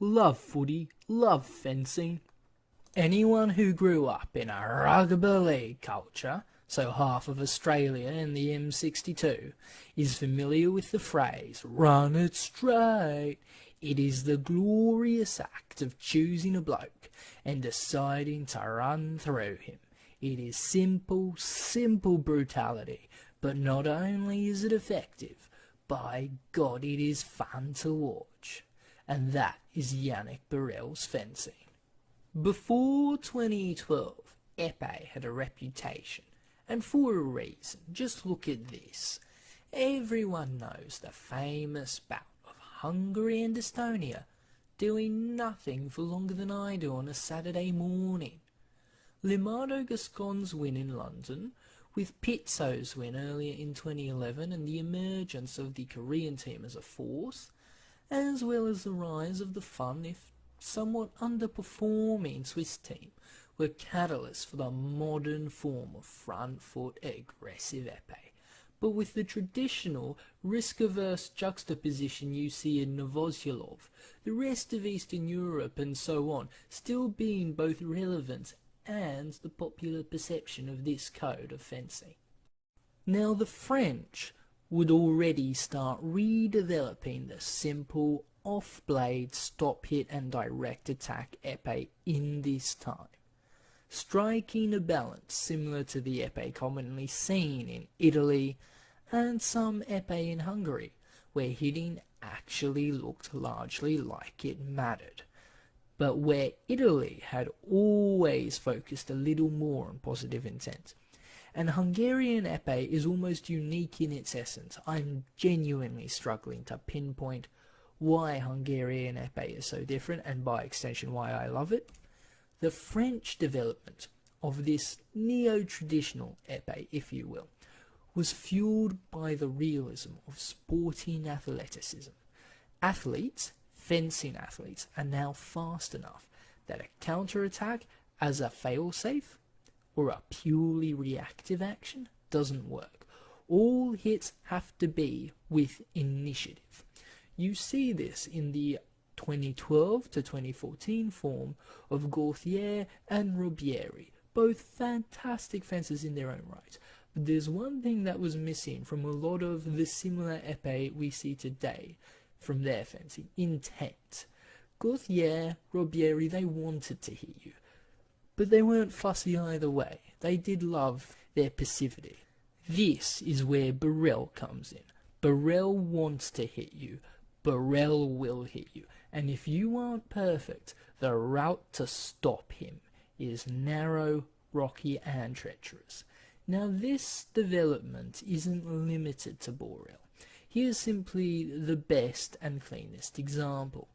love footy, love fencing. Anyone who grew up in a rugby league culture, so half of Australia and the M62, is familiar with the phrase, run it straight. It is the glorious act of choosing a bloke and deciding to run through him. It is simple, simple brutality, but not only is it effective, by God it is fun to watch. And that is Yannick Borel's fencing. Before 2012, Epee had a reputation, and for a reason. Just look at this. Everyone knows the famous bout of Hungary and Estonia, doing nothing for longer than I do on a Saturday morning. Limardo Gascon's win in London, with Pizzo's win earlier in 2011 and the emergence of the Korean team as a force, as well as the rise of the fun, if somewhat underperforming Swiss team, were catalysts for the modern form of front foot aggressive epee, but with the traditional risk-averse juxtaposition you see in Novoselov, the rest of Eastern Europe and so on still being both relevant and the popular perception of this code of fencing. Now the French would already start redeveloping the simple off-blade stop hit and direct attack epee in this time, striking a balance similar to the epee commonly seen in Italy and some epee in Hungary, where hitting actually looked largely like it mattered, but where Italy had always focused a little more on positive intent. And Hungarian epee is almost unique in its essence. I'm genuinely struggling to pinpoint why Hungarian epee is so different, and by extension why I love it. The French development of this neo-traditional epee, if you will, was fueled by the realism of sporting athleticism. Athletes, fencing athletes, are now fast enough that a counter-attack as a fail-safe or a purely reactive action doesn't work. All hits have to be with initiative. You see this in the 2012 to 2014 form of Gauthier and Robieri, both fantastic fencers in their own right. But there's one thing that was missing from a lot of the similar epee we see today from their fencing: intent. Gauthier, Robieri, they wanted to hit you, but they weren't fussy either way. They did love their passivity. This is where Borel comes in. Borel wants to hit you. Borel will hit you. And if you aren't perfect, the route to stop him is narrow, rocky, and treacherous. Now this development isn't limited to Borel. He is simply the best and cleanest example.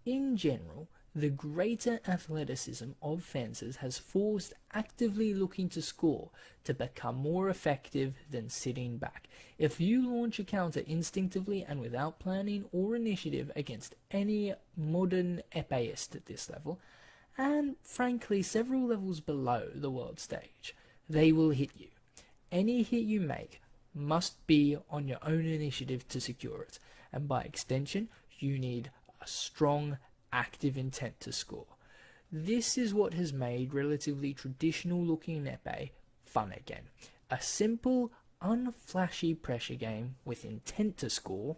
In general, the greater athleticism of fencers has forced actively looking to score to become more effective than sitting back. If you launch a counter instinctively and without planning or initiative against any modern epeist at this level, and frankly several levels below the world stage, they will hit you. Any hit you make must be on your own initiative to secure it, and by extension you need a strong active intent to score. This is what has made relatively traditional looking epee fun again. A simple, unflashy pressure game with intent to score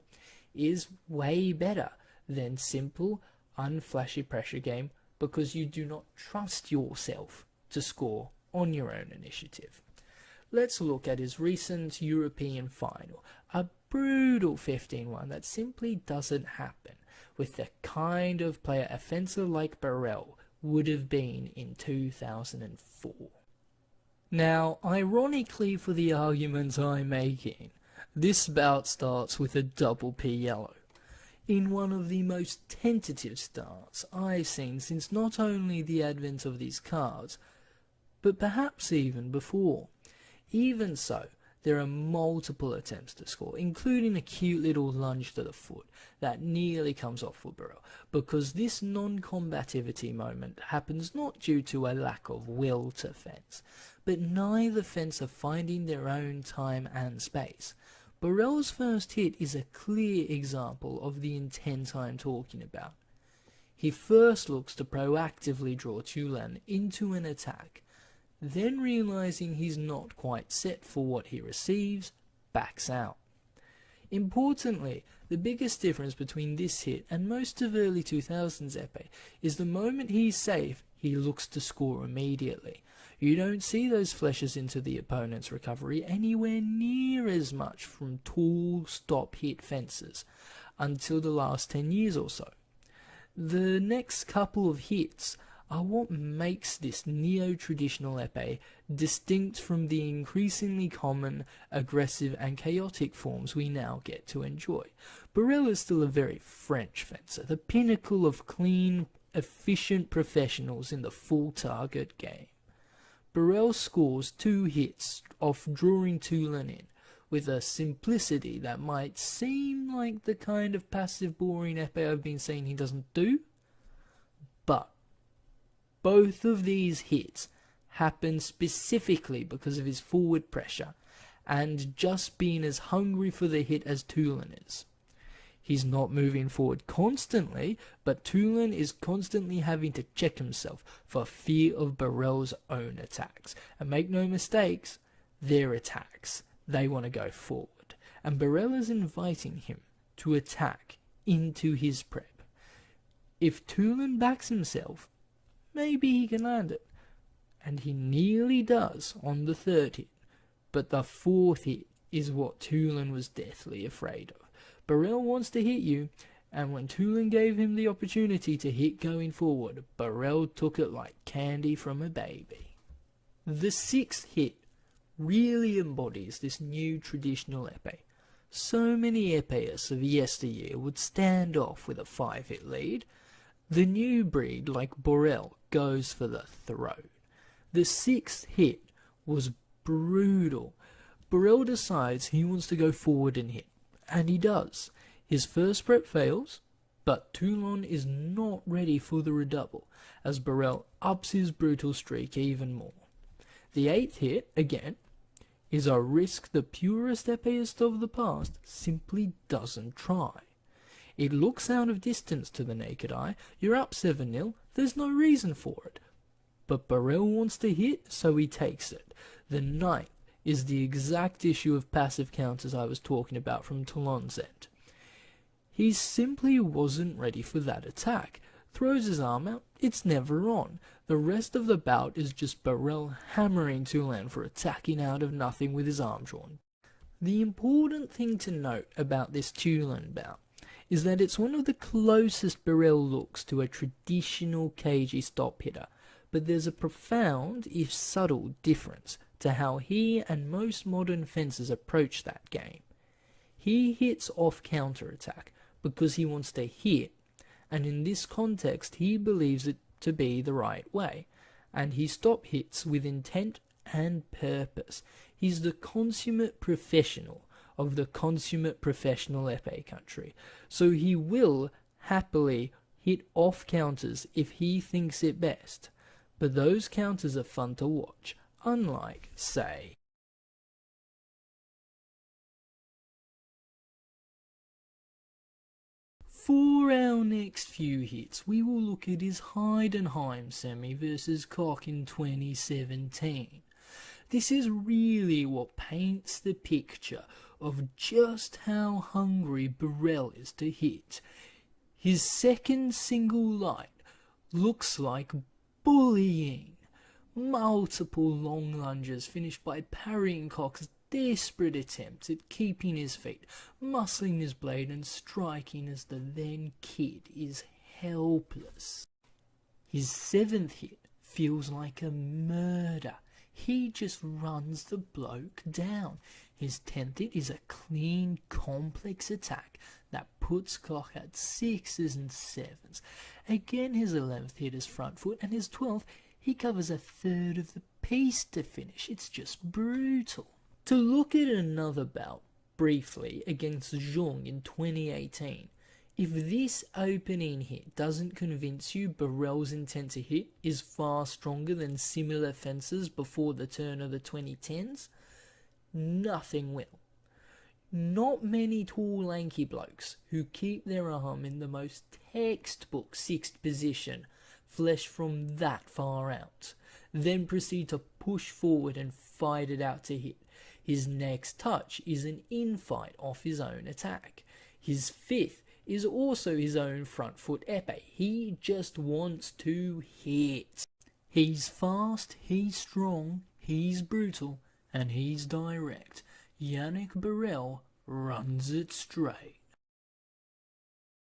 is way better than simple, unflashy pressure game because you do not trust yourself to score on your own initiative. Let's look at his recent European final, a brutal 15-1 that simply doesn't happen with the kind of player a fencer like Borel would have been in 2004. Now, ironically for the argument I'm making, this bout starts with a double P yellow, in one of the most tentative starts I've seen since not only the advent of these cards, but perhaps even before. Even so, there are multiple attempts to score, including a cute little lunge to the foot that nearly comes off for Borel, because this non-combativity moment happens not due to a lack of will to fence, but neither fencer finding their own time and space. Borel's first hit is a clear example of the intent I'm talking about. He first looks to proactively draw Tulan into an attack, then realizing he's not quite set for what he receives, backs out. Importantly, the biggest difference between this hit and most of early 2000s Epee is the moment he's safe, he looks to score immediately. You don't see those flashes into the opponent's recovery anywhere near as much from tall stop-hit fences until the last 10 years or so. The next couple of hits are what makes this neo-traditional epee distinct from the increasingly common, aggressive and chaotic forms we now get to enjoy. Borel is still a very French fencer, the pinnacle of clean, efficient professionals in the full target game. Borel scores 2 hits off drawing Tulan in, with a simplicity that might seem like the kind of passive boring epee I've been saying he doesn't do, but both of these hits happen specifically because of his forward pressure and just being as hungry for the hit as Tulan is. He's not moving forward constantly, but Tulan is constantly having to check himself for fear of Borel's own attacks. And make no mistakes, they're attacks. They want to go forward. And Borel is inviting him to attack into his prep. If Tulan backs himself, maybe he can land it. And he nearly does on the 3rd hit. But the 4th hit is what Tulan was deathly afraid of. Borel wants to hit you, and when Tulan gave him the opportunity to hit going forward, Borel took it like candy from a baby. The 6th hit really embodies this new traditional epee. So many epeists of yesteryear would stand off with a 5-hit lead. The new breed, like Borel, goes for the throat. The 6th hit was brutal. Borel decides he wants to go forward and hit, and he does. His first prep fails, but Tulan is not ready for the redouble, as Borel ups his brutal streak even more. The 8th hit, again, is a risk the purest epeist of the past simply doesn't try. It looks out of distance to the naked eye, you're up 7-0, there's no reason for it. But Borel wants to hit, so he takes it. The 9th is the exact issue of passive counters I was talking about from Tulan's end. He simply wasn't ready for that attack. Throws his arm out, it's never on. The rest of the bout is just Borel hammering Tulan for attacking out of nothing with his arm drawn. The important thing to note about this Tulan bout is that it's one of the closest Borel looks to a traditional cagey stop hitter, but there's a profound, if subtle, difference to how he and most modern fencers approach that game. He hits off counter-attack because he wants to hit, and in this context he believes it to be the right way, and he stop hits with intent and purpose. He's the consummate professional of the consummate professional epee country, so he will happily hit off counters if he thinks it best, but those counters are fun to watch, unlike, say, for our next few hits, we will look at his Heidenheim semi versus Koch in 2017. This is really what paints the picture of just how hungry Borel is to hit. His second single light looks like bullying. Multiple long lunges finished by parrying Koch's desperate attempts at keeping his feet, muscling his blade and striking as the then kid is helpless. His 7th hit feels like a murder. He just runs the bloke down. His 10th hit is a clean, complex attack that puts Koch at 6s and 7s. Again, his 11th hit is front foot, and his 12th, he covers a third of the piece to finish. It's just brutal. To look at another bout, briefly, against Zhong in 2018, if this opening hit doesn't convince you Borel's intent to hit is far stronger than similar fences before the turn of the 2010s, nothing will. Not many tall lanky blokes who keep their arm in the most textbook sixth position flesh from that far out, then proceed to push forward and fight it out to hit. His next touch is an infight off his own attack. His fifth is also his own front foot epee. He just wants to hit. He's fast, he's strong, he's brutal, and he's direct. Yannick Borel runs it straight.